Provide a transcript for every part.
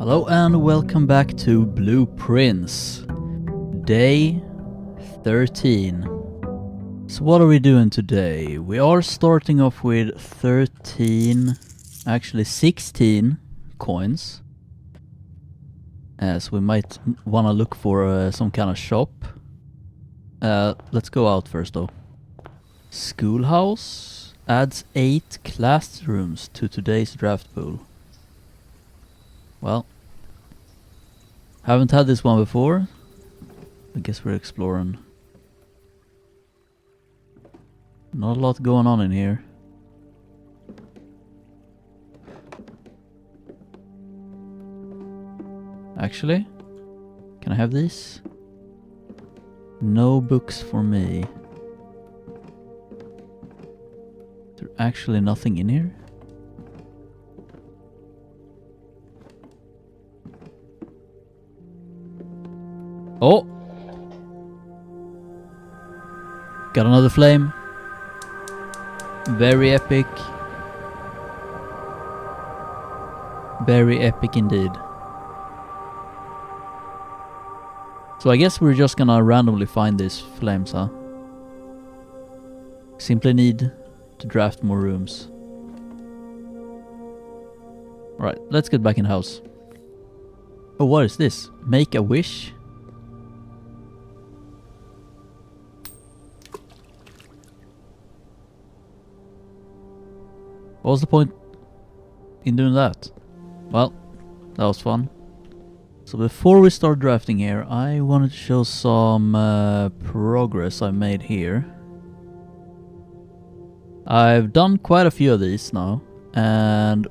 Hello and welcome back to Blueprints, day 13. So what are we doing today? We are starting off with 16 coins. As we might want to look for some kind of shop. Let's go out first though. Schoolhouse adds 8 classrooms to today's draft pool. Well, haven't had this one before. I guess we're exploring. Not a lot going on in here. Actually, can I have these? No books for me. Is there actually nothing in here? Oh! Got another flame. Very epic. Very epic indeed. So I guess we're just gonna randomly find these flames, huh? Simply need to draft more rooms. Alright, let's get back in the house. Oh, what is this? Make a wish? What was the point in doing that? Well, that was fun. So before we start drafting here, I wanted to show some progress I made here. I've done quite a few of these now, and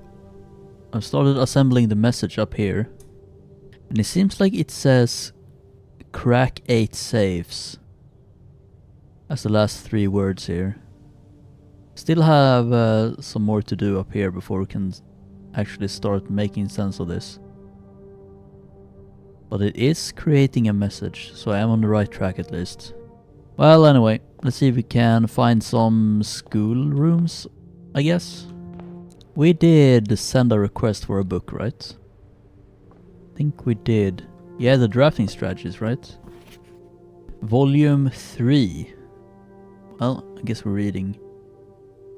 I've started assembling the message up here. And it seems like it says crack 8 safes as the last 3 words here. Still have some more to do up here before we can actually start making sense of this. But it is creating a message, so I am on the right track at least. Well, anyway, let's see if we can find some school rooms, I guess. We did send a request for a book, right? I think we did. Yeah, the drafting strategies, right? Volume 3. Well, I guess we're reading.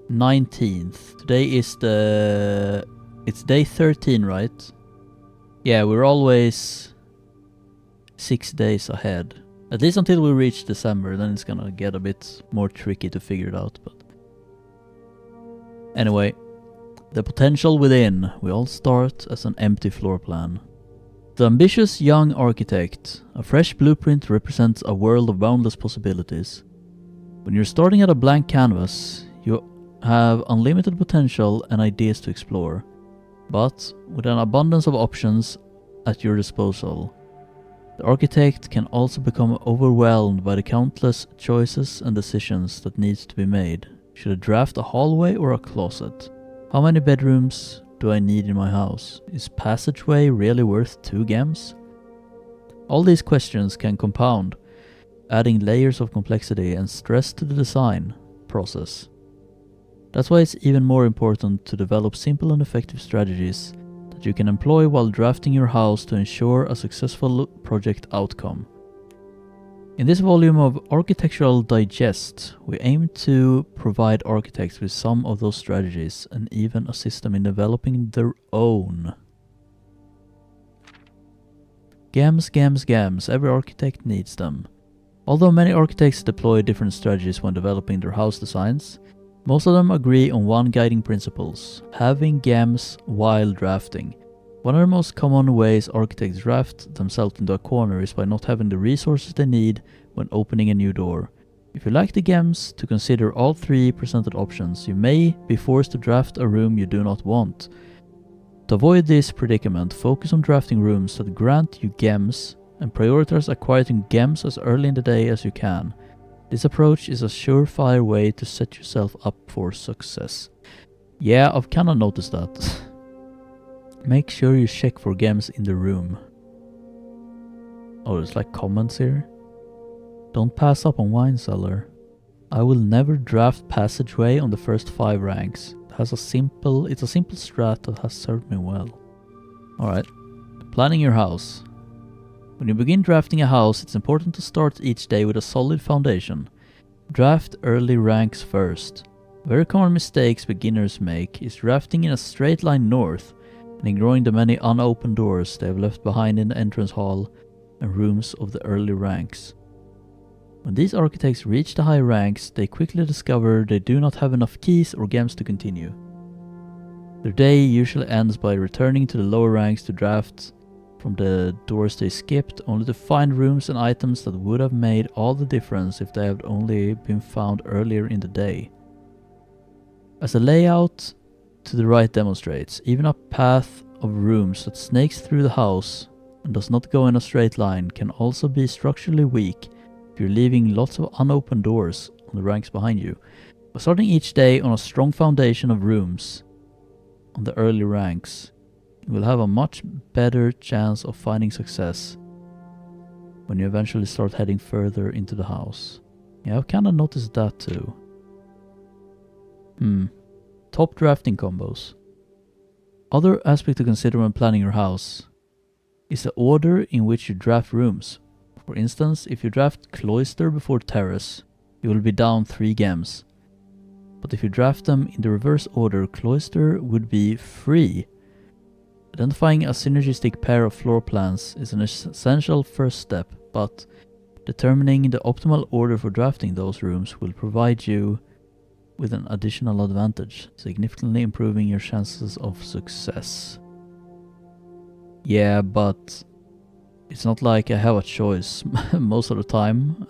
19th. Today is it's day 13, right? Yeah, we're always 6 days ahead. At least until we reach December, then it's gonna get a bit more tricky to figure it out, but... Anyway, the potential within. We all start as an empty floor plan. The ambitious young architect. A fresh blueprint represents a world of boundless possibilities. When you're starting at a blank canvas, you have unlimited potential and ideas to explore, but with an abundance of options at your disposal. The architect can also become overwhelmed by the countless choices and decisions that needs to be made. Should I draft a hallway or a closet? How many bedrooms do I need in my house? Is passageway really worth 2 gems? All these questions can compound, adding layers of complexity and stress to the design process. That's why it's even more important to develop simple and effective strategies that you can employ while drafting your house to ensure a successful project outcome. In this volume of Architectural Digest, we aim to provide architects with some of those strategies and even assist them in developing their own. Gems, gems, gems. Every architect needs them. Although many architects deploy different strategies when developing their house designs, most of them agree on one guiding principles: having gems while drafting. One of the most common ways architects draft themselves into a corner is by not having the resources they need when opening a new door. If you lack the gems to consider all 3 presented options, you may be forced to draft a room you do not want. To avoid this predicament, focus on drafting rooms that grant you gems and prioritize acquiring gems as early in the day as you can. This approach is a surefire way to set yourself up for success. Yeah, I've kinda noticed that. Make sure you check for gems in the room. Oh, there's like comments here. Don't pass up on wine cellar. I will never draft passageway on the first 5 ranks. It's a simple strat that has served me well. Alright. Planning your house. When you begin drafting a house, it's important to start each day with a solid foundation. Draft early ranks first. A very common mistakes beginners make is drafting in a straight line north and ignoring the many unopened doors they have left behind in the entrance hall and rooms of the early ranks. When these architects reach the high ranks, they quickly discover they do not have enough keys or gems to continue. Their day usually ends by returning to the lower ranks to draft from the doors they skipped, only to find rooms and items that would have made all the difference if they had only been found earlier in the day. As the layout to the right demonstrates, even a path of rooms that snakes through the house and does not go in a straight line can also be structurally weak if you're leaving lots of unopened doors on the ranks behind you. By starting each day on a strong foundation of rooms on the early ranks, you will have a much better chance of finding success when you eventually start heading further into the house. Yeah, I've kinda noticed that too. Top drafting combos. Other aspect to consider when planning your house is the order in which you draft rooms. For instance, if you draft cloister before terrace, you will be down 3 gems. But if you draft them in the reverse order, cloister would be free. Identifying a synergistic pair of floor plans is an essential first step, but determining the optimal order for drafting those rooms will provide you with an additional advantage, significantly improving your chances of success. Yeah, but it's not like I have a choice most of the time.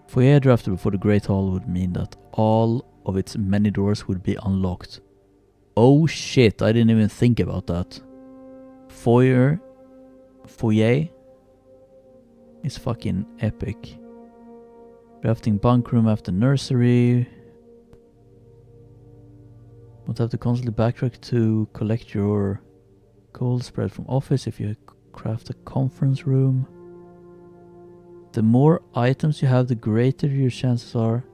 Foyer drafted before the Great Hall would mean that all of its many doors would be unlocked. Oh shit, I didn't even think about that. Foyer is fucking epic. Drafting bunk room after nursery. Won't have to constantly backtrack to collect your gold spread from office if you craft a conference room. The more items you have, the greater your chances are.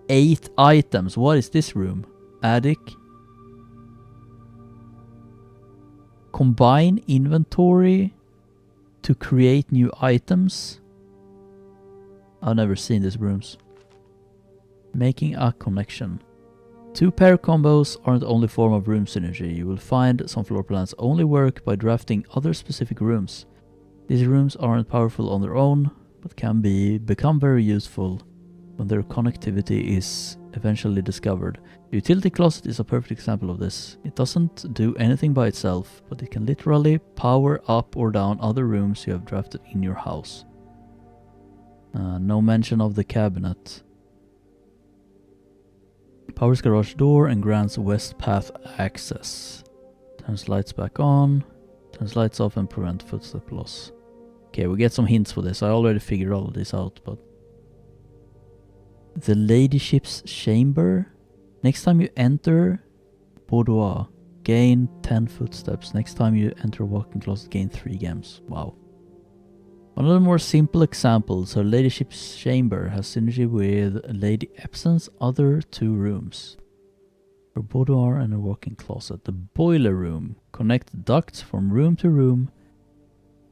8 items. What is this room? Attic. Combine inventory to create new items. I've never seen these rooms. Making a connection. 2 pair combos aren't the only form of room synergy. You will find some floor plans only work by drafting other specific rooms. These rooms aren't powerful on their own, but can become very useful when their connectivity is eventually discovered. The utility closet is a perfect example of this. It doesn't do anything by itself, but it can literally power up or down other rooms you have drafted in your house. No mention of the cabinet. Powers garage door and grants west path access. Turns lights back on. Turns lights off and prevent footstep loss. Okay, we get some hints for this. I already figured all of this out, but... The ladyship's chamber. Next time you enter boudoir, gain 10 footsteps. Next time you enter a walk-in closet, gain 3 gems. Wow. One of the more simple examples, her ladyship's chamber has synergy with Lady Epson's other 2 rooms. Her boudoir and her walk-in closet. The boiler room. Connect ducts from room to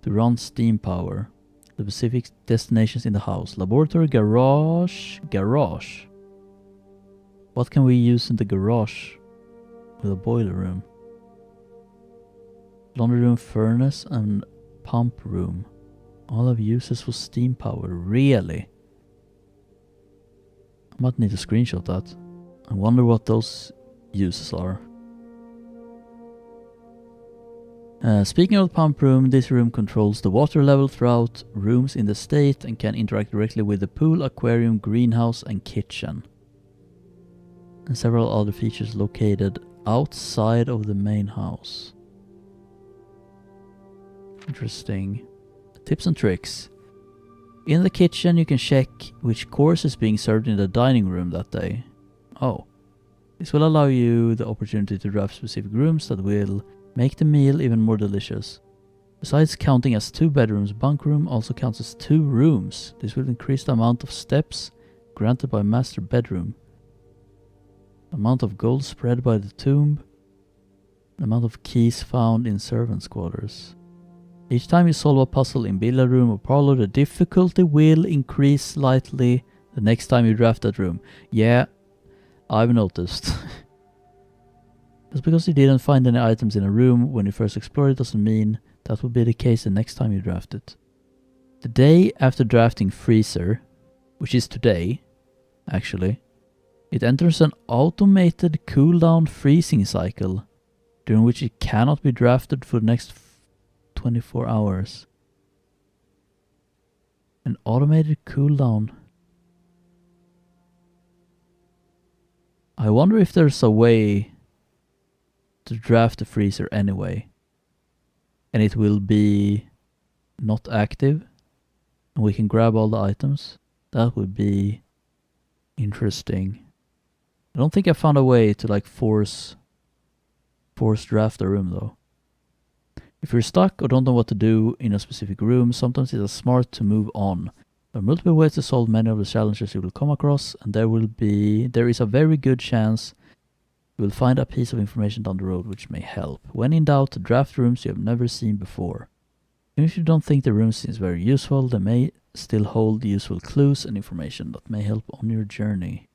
run steam power. The specific destinations in the house. Laboratory, garage. What can we use in the garage with a boiler room? Laundry room, furnace, and pump room. All have uses for steam power. Really? I might need to screenshot that. I wonder what those uses are. Speaking of the pump room, this room controls the water level throughout rooms in the estate and can interact directly with the pool, aquarium, greenhouse, and kitchen. And several other features located outside of the main house. Interesting. Tips and tricks. In the kitchen you can check which course is being served in the dining room that day. Oh. This will allow you the opportunity to draft specific rooms that will make the meal even more delicious. Besides counting as 2 bedrooms, bunk room also counts as 2 rooms. This will increase the amount of steps granted by master bedroom. The amount of gold spread by the tomb. The amount of keys found in servants' quarters. Each time you solve a puzzle in billiard room or parlor, the difficulty will increase slightly the next time you draft that room. Yeah, I've noticed. Just because you didn't find any items in a room when you first explored it doesn't mean that will be the case the next time you draft it. The day after drafting Freezer, which is today, actually, it enters an automated cooldown freezing cycle, during which it cannot be drafted for the next 24 hours. An automated cooldown. I wonder if there's a way to draft the freezer anyway, and it will be not active, and we can grab all the items. That would be interesting. I don't think I found a way to like force draft a room though. If you're stuck or don't know what to do in a specific room, sometimes it's smart to move on. There are multiple ways to solve many of the challenges you will come across, and there is a very good chance you will find a piece of information down the road which may help. When in doubt, draft rooms you have never seen before. Even if you don't think the room seems very useful, they may still hold useful clues and information that may help on your journey.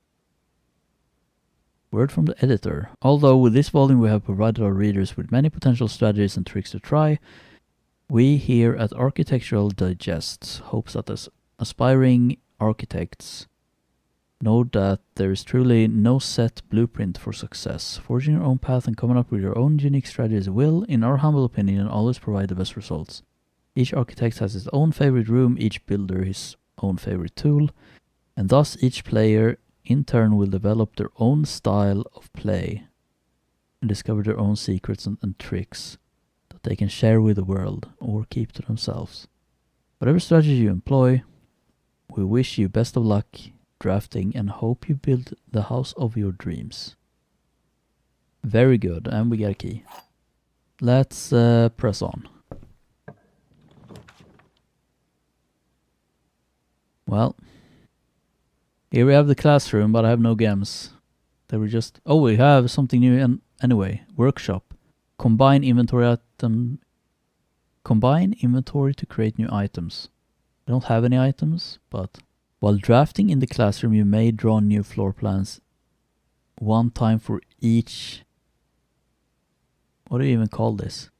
Word from the editor. Although with this volume we have provided our readers with many potential strategies and tricks to try, we here at Architectural Digest hopes that as aspiring architects know that there is truly no set blueprint for success. Forging your own path and coming up with your own unique strategies will, in our humble opinion, always provide the best results. Each architect has his own favorite room, each builder his own favorite tool, and thus each player in turn will develop their own style of play and discover their own secrets and tricks that they can share with the world or keep to themselves. Whatever strategy you employ, we wish you best of luck drafting and hope you build the house of your dreams. Very good, and we got a key. Let's press on. Well, here we have the classroom, but I have no gems. They were just... Oh, we have something new anyway. Workshop. Combine inventory to create new items. I don't have any items, but... While drafting in the classroom, you may draw new floor plans one time for each... What do you even call this?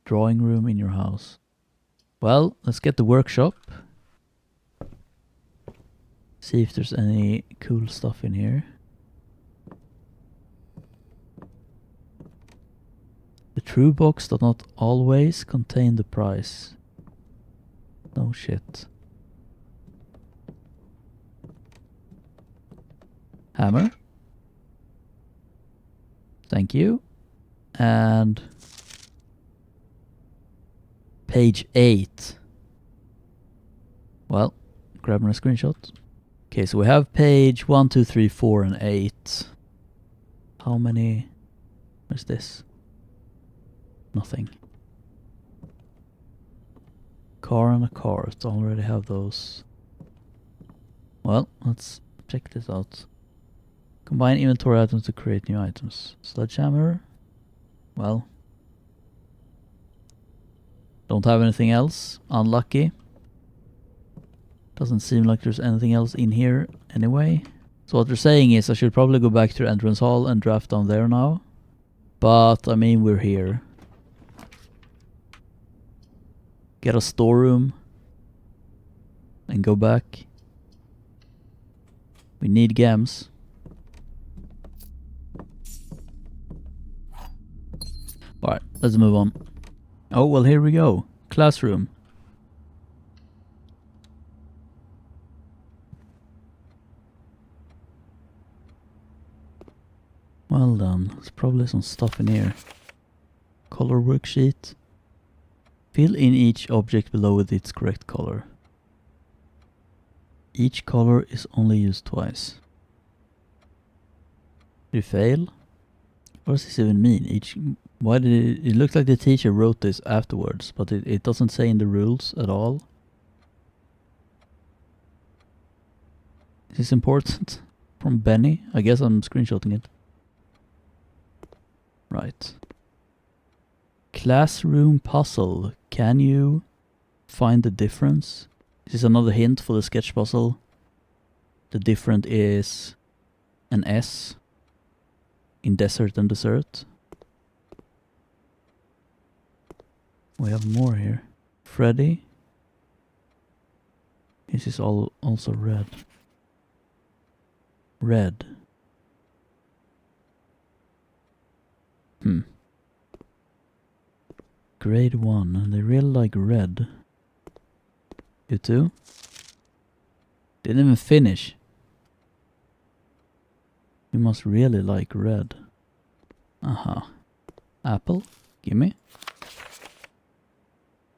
Drawing room in your house. Well, let's get the workshop. See if there's any cool stuff in here. The true box does not always contain the price. No shit. Hammer. Thank you. And page 8. Well, grabbing a screenshot. Okay, so we have page 1, 2, 3, 4, and 8. How many? Where's this? Nothing. Car and a cart. Already have those. Well, let's check this out. Combine inventory items to create new items. Sledgehammer. Well. Don't have anything else. Unlucky. Doesn't seem like there's anything else in here anyway. So what they're saying is I should probably go back to the entrance hall and draft down there now. But, I mean, we're here. Get a storeroom. And go back. We need gems. Alright, let's move on. Oh, well, here we go. Classroom. Well done. There's probably some stuff in here. Color worksheet. Fill in each object below with its correct color. Each color is only used twice. Did you fail? What does this even mean? Why did it looked like the teacher wrote this afterwards, but it doesn't say in the rules at all. Is this important? From Benny? I guess I'm screenshotting it. Right. Right. Classroom puzzle. Can you find the difference? This is another hint for the sketch puzzle. The different is an S in desert and dessert. We have more here. Freddy. This is also red. Red. Grade 1. They really like red. You too? Didn't even finish. You must really like red. Aha. Apple? Gimme.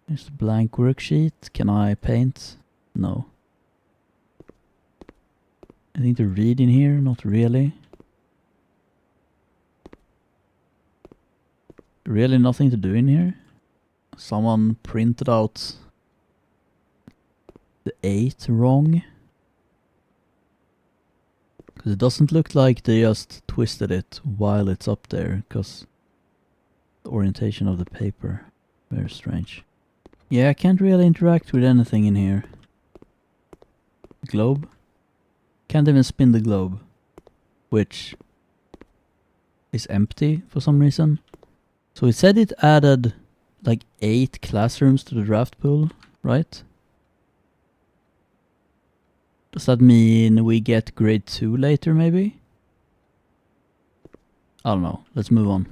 Here's the blank worksheet. Can I paint? No. Anything to read in here? Not really. Really nothing to do in here? Someone printed out the 8 wrong. Because it doesn't look like they just twisted it while it's up there, because the orientation of the paper. Very strange. Yeah, I can't really interact with anything in here. Globe? Can't even spin the globe. Which is empty for some reason. So it said it added like 8 classrooms to the draft pool, right? Does that mean we get grade 2 later, maybe? I don't know. Let's move on.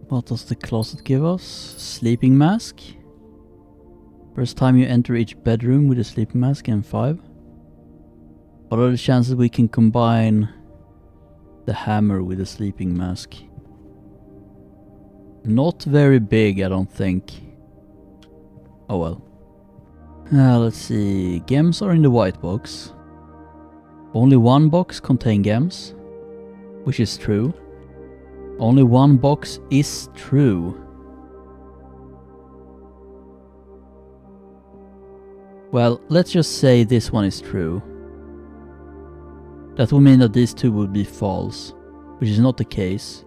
What does the closet give us? Sleeping mask. First time you enter each bedroom with a sleeping mask and 5. What are the chances we can combine the hammer with a sleeping mask? Not very big, I don't think. Oh well. Let's see. Gems are in the white box. Only one box contains gems, which is true. Only one box is true. Well, let's just say this one is true. That would mean that these two would be false, which is not the case.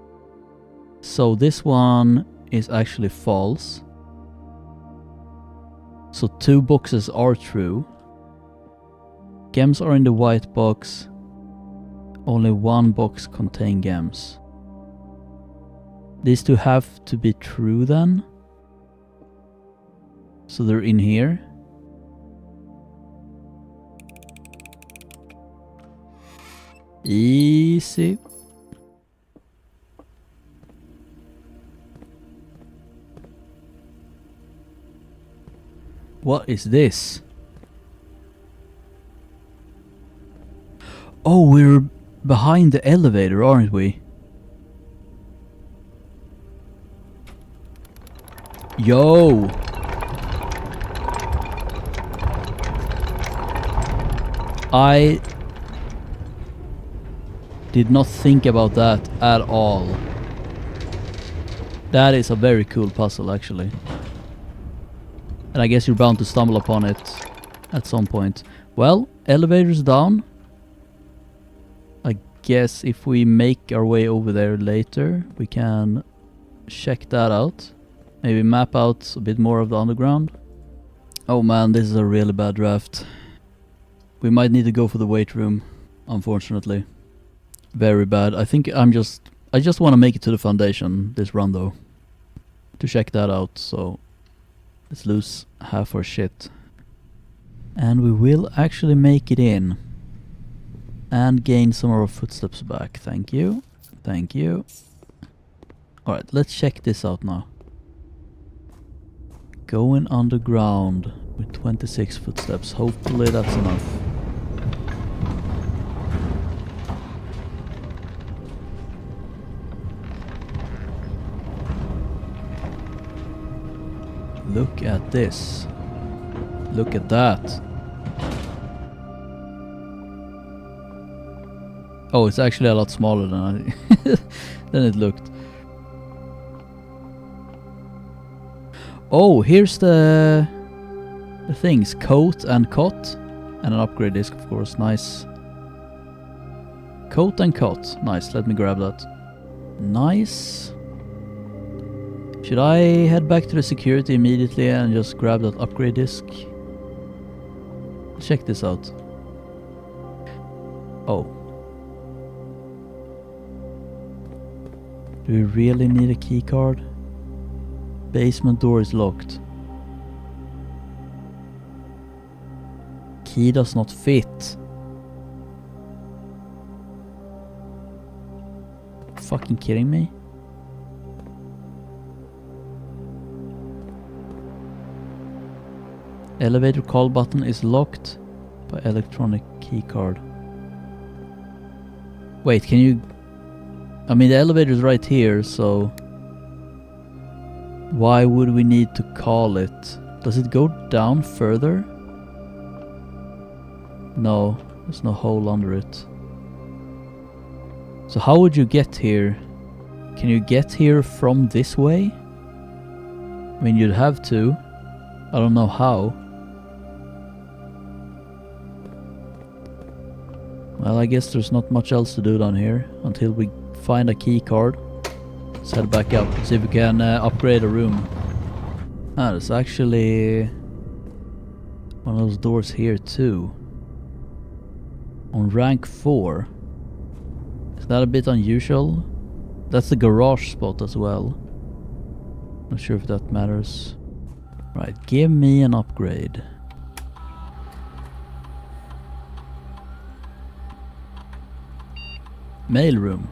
So this one is actually false. So 2 boxes are true. Gems are in the white box. Only one box contains gems. These two have to be true then. So they're in here. Easy. What is this? Oh, we're behind the elevator, aren't we? Yo! I did not think about that at all. That is a very cool puzzle, actually. And I guess you're bound to stumble upon it at some point. Well, elevator's down. I guess if we make our way over there later, we can check that out. Maybe map out a bit more of the underground. Oh man, this is a really bad draft. We might need to go for the weight room, unfortunately. Very bad. I think I just want to make it to the foundation this run though. To check that out, so let's lose half our shit. And we will actually make it in. And gain some of our footsteps back. Thank you. Thank you. Alright, let's check this out now. Going underground with 26 footsteps. Hopefully that's enough. Look at this. Look at that. Oh, it's actually a lot smaller than than it looked. Oh, here's the things. Coat and cot. And an upgrade disc, of course. Nice. Coat and cot. Nice. Let me grab that. Nice. Should I head back to the security immediately and just grab that upgrade disc? Check this out. Oh. Do we really need a key card? Basement door is locked. Key does not fit. Fucking kidding me? Elevator call button is locked by electronic key card. Wait, can you... I mean, the elevator is right here, so... Why would we need to call it? Does it go down further? No, there's no hole under it. So how would you get here? Can you get here from this way? I mean, you'd have to. I don't know how. Well, I guess there's not much else to do down here until we find a key card. Let's head back up, see if we can upgrade a room. Ah, there's actually one of those doors here too. On rank 4. Is that a bit unusual? That's the garage spot as well. Not sure if that matters. Right, give me an upgrade. Mailroom.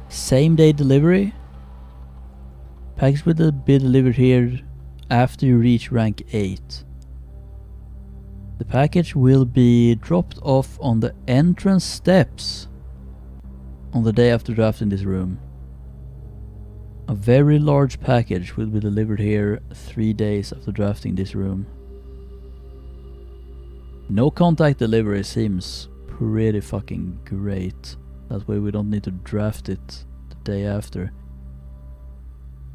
Same day delivery. Packs will be delivered here after you reach rank 8. The package will be dropped off on the entrance steps on the day after drafting this room. A very large package will be delivered here 3 days after drafting this room. No contact delivery seems pretty fucking great. That way we don't need to draft it the day after.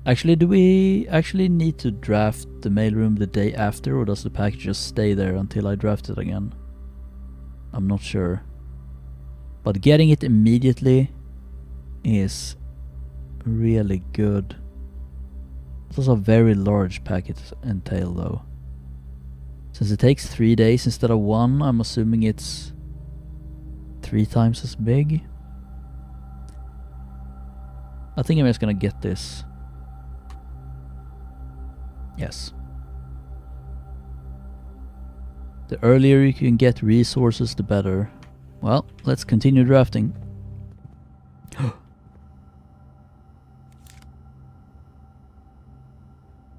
Actually, do we actually need to draft the mailroom the day after, or does the package just stay there until I draft it again? I'm not sure. But getting it immediately is really good. It does a very large packet entail though. Since it takes 3 days instead of 1, I'm assuming it's 3 times as big. I think I'm just gonna get this. Yes. The earlier you can get resources, the better. Well, let's continue drafting.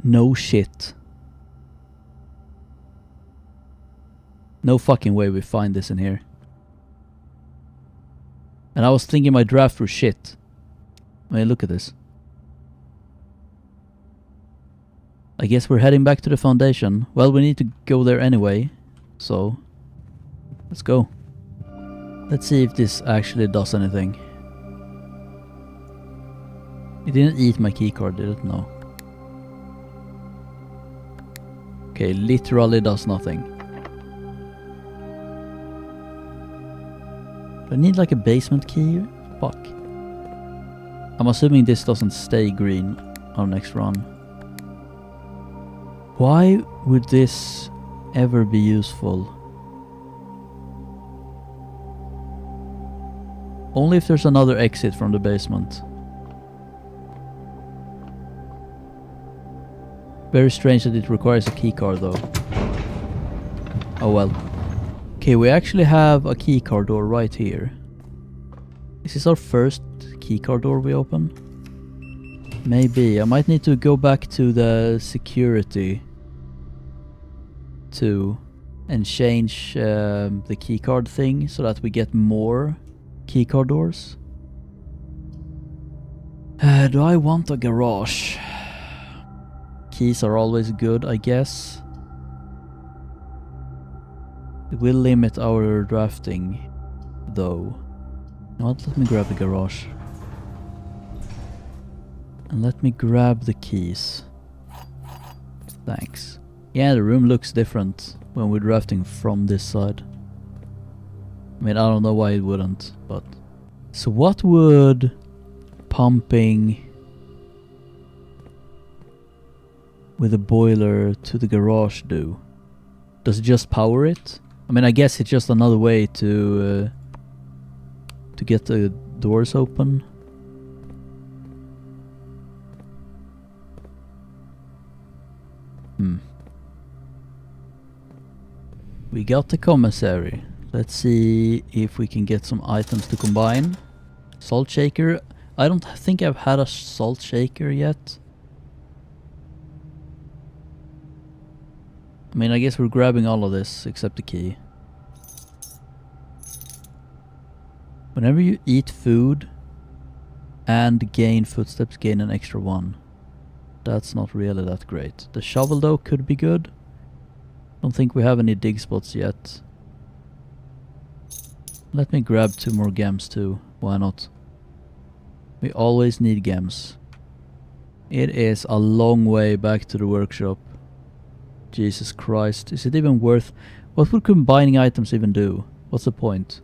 No shit. No fucking way we find this in here. And I was thinking my draft was shit. I mean, look at this. I guess we're heading back to the foundation. Well, we need to go there anyway. So, let's go. Let's see if this actually does anything. It didn't eat my keycard, did it? No. Okay, literally does nothing. Do I need like a basement key? Fuck. I'm assuming this doesn't stay green our next run. Why would this ever be useful? Only if there's another exit from the basement. Very strange that it requires a keycard though. Oh well. Okay, we actually have a keycard door right here. Is this our first keycard door we open? Maybe. I might need to go back to the security too and change the keycard thing so that we get more keycard doors. Do I want a garage? Keys are always good, I guess. It will limit our drafting though. You know what? Let me grab the garage. And let me grab the keys. Thanks. Yeah, the room looks different when we're drafting from this side. I mean, I don't know why it wouldn't, but... So what would pumping with a boiler to the garage do? Does it just power it? I mean, I guess it's just another way to get the doors open. We got the commissary. Let's see if we can get some items to combine. Salt shaker. I don't think I've had a salt shaker yet. I mean, I guess we're grabbing all of this except the key. Whenever you eat food and gain footsteps, gain an extra 1. That's not really that great. The shovel though could be good. Don't think we have any dig spots yet. Let me grab 2 more gems too. Why not? We always need gems. It is a long way back to the workshop. Jesus Christ. Is it even worth... What would combining items even do? What's the point?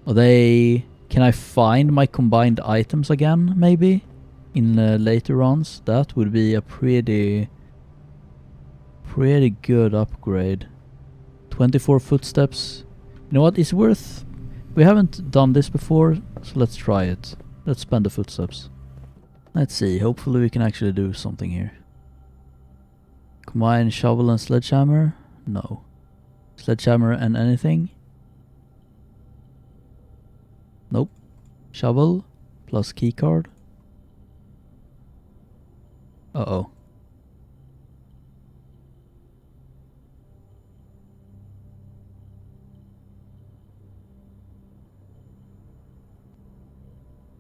Are they... Can I find my combined items again, maybe? In later runs? That would be a pretty good upgrade. 24 footsteps. You know what? It's worth... We haven't done this before, so let's try it. Let's spend the footsteps. Let's see. Hopefully we can actually do something here. Combine shovel and sledgehammer? No. Sledgehammer and anything? Nope. Shovel plus keycard. Uh-oh.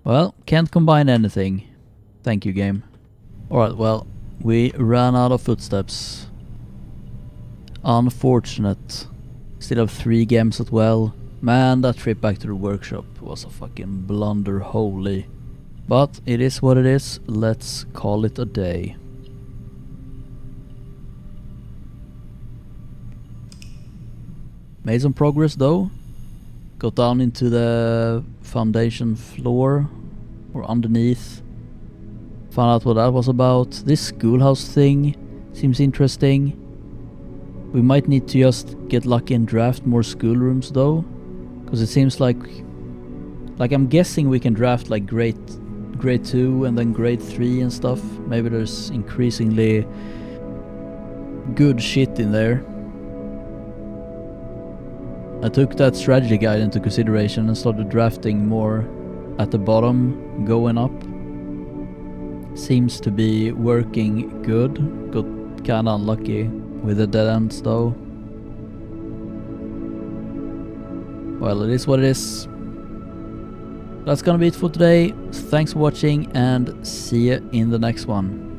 Well, can't combine anything. Thank you, game. Alright, well, we ran out of footsteps. Unfortunate. Still have 3 gems as well. Man, that trip back to the workshop was a fucking blunder, holy. But it is what it is. Let's call it a day. Made some progress though. Got down into the foundation floor or underneath. Found out what that was about. This schoolhouse thing seems interesting. We might need to just get lucky and draft more schoolrooms though, because it seems like I'm guessing we can draft like grade 2 and then grade 3 and stuff. Maybe there's increasingly good shit in there. I took that strategy guide into consideration and started drafting more at the bottom, going up. Seems to be working good. Got kinda unlucky with the dead ends though. Well, it is what it is. That's gonna be it for today. Thanks for watching and see you in the next one.